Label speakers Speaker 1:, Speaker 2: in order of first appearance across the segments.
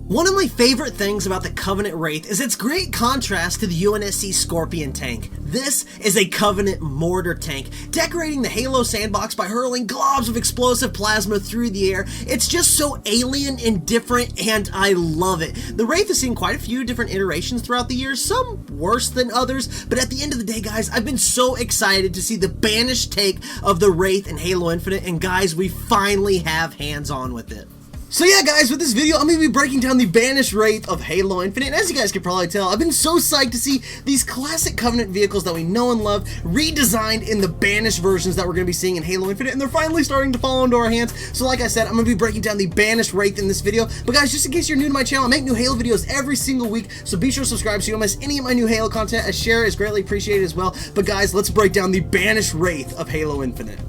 Speaker 1: One of my favorite things about the Covenant Wraith is its great contrast to the UNSC Scorpion tank. This is a Covenant Mortar tank, decorating the Halo sandbox by hurling globs of explosive plasma through the air. It's just so alien and different, and I love it. The Wraith has seen quite a few different iterations throughout the years, some worse than others, but at the end of the day, guys, I've been so excited to see the Banished take of the Wraith in Halo Infinite, and guys, we finally have hands-on with it. So yeah, guys, with this video, I'm going to be breaking down the Banished Wraith of Halo Infinite, and as you guys can probably tell, I've been so psyched to see these classic Covenant vehicles that we know and love redesigned in the Banished versions that we're going to be seeing in Halo Infinite, and they're finally starting to fall into our hands. So like I said, I'm going to be breaking down the Banished Wraith in this video, but guys, just in case you're new to my channel, I make new Halo videos every single week, so be sure to subscribe so you don't miss any of my new Halo content. A share is greatly appreciated as well. But guys, let's break down the Banished Wraith of Halo Infinite.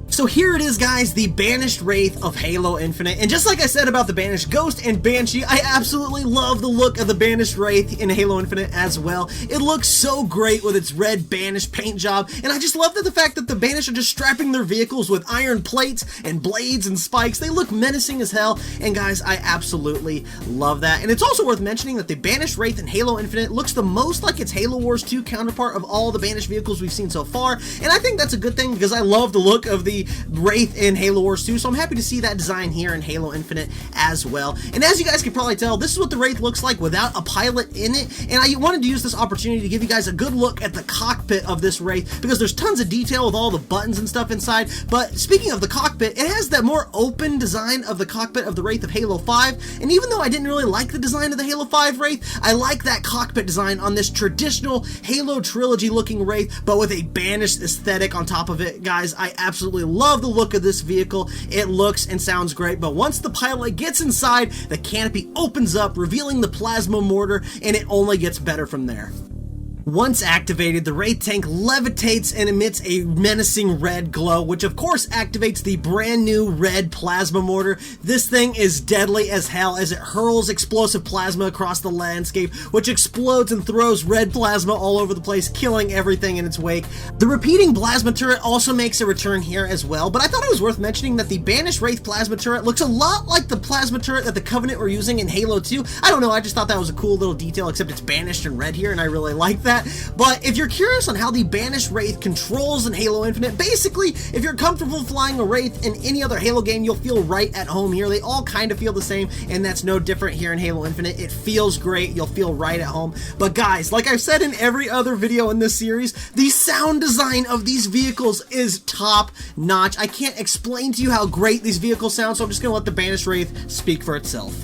Speaker 1: So here it is, guys, the Banished Wraith of Halo Infinite, and just like I said about the Banished Ghost and Banshee, I absolutely love the look of the Banished Wraith in Halo Infinite as well. It looks so great with its red Banished paint job, and I just love the fact that the Banished are just strapping their vehicles with iron plates and blades and spikes. They look menacing as hell, and guys, I absolutely love that. And it's also worth mentioning that the Banished Wraith in Halo Infinite looks the most like its Halo Wars 2 counterpart of all the Banished vehicles we've seen so far, and I think that's a good thing because I love the look of the Wraith in Halo Wars 2, so I'm happy to see that design here in Halo Infinite as well. And as you guys can probably tell, this is what the Wraith looks like without a pilot in it, and I wanted to use this opportunity to give you guys a good look at the cockpit of this Wraith, because there's tons of detail with all the buttons and stuff inside. But speaking of the cockpit, it has that more open design of the cockpit of the Wraith of Halo 5, and even though I didn't really like the design of the Halo 5 Wraith, I like that cockpit design on this traditional Halo trilogy looking Wraith, but with a Banished aesthetic on top of it. Guys, I absolutely love the look of this vehicle. It looks and sounds great, but once the pilot gets inside, the canopy opens up, revealing the plasma mortar, and it only gets better from there. Once activated, the Wraith tank levitates and emits a menacing red glow, which of course activates the brand new red plasma mortar. This thing is deadly as hell as it hurls explosive plasma across the landscape, which explodes and throws red plasma all over the place, killing everything in its wake. The repeating plasma turret also makes a return here as well, but I thought it was worth mentioning that the Banished Wraith plasma turret looks a lot like the plasma turret that the Covenant were using in Halo 2. I don't know, I just thought that was a cool little detail, except it's banished in red here, and I really like that. But if you're curious on how the Banished Wraith controls in Halo Infinite, basically, if you're comfortable flying a Wraith in any other Halo game, you'll feel right at home here. They all kind of feel the same, and that's no different here in Halo Infinite. It feels great. You'll feel right at home. But guys, like I've said in every other video in this series, the sound design of these vehicles is top notch. I can't explain to you how great these vehicles sound, so I'm just going to let the Banished Wraith speak for itself.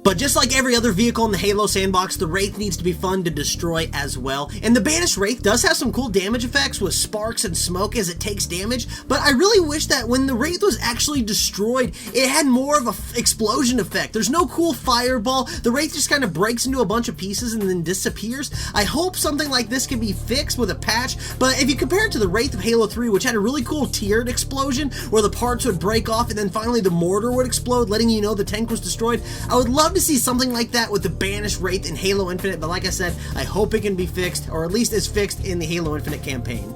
Speaker 1: But just like every other vehicle in the Halo sandbox, the Wraith needs to be fun to destroy as well. And the Banished Wraith does have some cool damage effects with sparks and smoke as it takes damage, but I really wish that when the Wraith was actually destroyed, it had more of an explosion effect. There's no cool fireball. The Wraith just kind of breaks into a bunch of pieces and then disappears. I hope something like this can be fixed with a patch, but if you compare it to the Wraith of Halo 3, which had a really cool tiered explosion where the parts would break off and then finally the mortar would explode, letting you know the tank was destroyed, I would love to see something like that with the Banished Wraith in Halo Infinite, but like I said, I hope it can be fixed, or at least is fixed in the Halo Infinite campaign.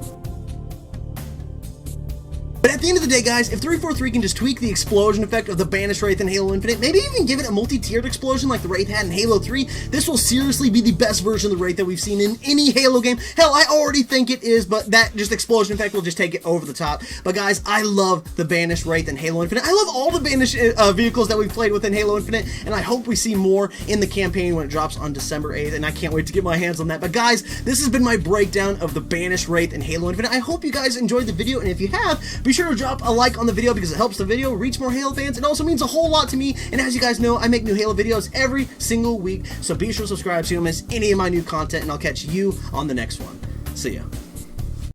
Speaker 1: But at the end of the day, guys, if 343 can just tweak the explosion effect of the Banished Wraith in Halo Infinite, maybe even give it a multi-tiered explosion like the Wraith had in Halo 3, this will seriously be the best version of the Wraith that we've seen in any Halo game. Hell, I already think it is, but that just explosion effect will just take it over the top. But guys, I love the Banished Wraith in Halo Infinite. I love all the Banished vehicles that we've played with in Halo Infinite, and I hope we see more in the campaign when it drops on December 8th, and I can't wait to get my hands on that. But guys, this has been my breakdown of the Banished Wraith in Halo Infinite. I hope you guys enjoyed the video, and if you have, be sure sure to drop a like on the video because it helps the video reach more Halo fans. It also means a whole lot to me, and as you guys know, I make new Halo videos every single week, so be sure to subscribe so you don't miss any of my new content, and I'll catch you on the next one. See ya.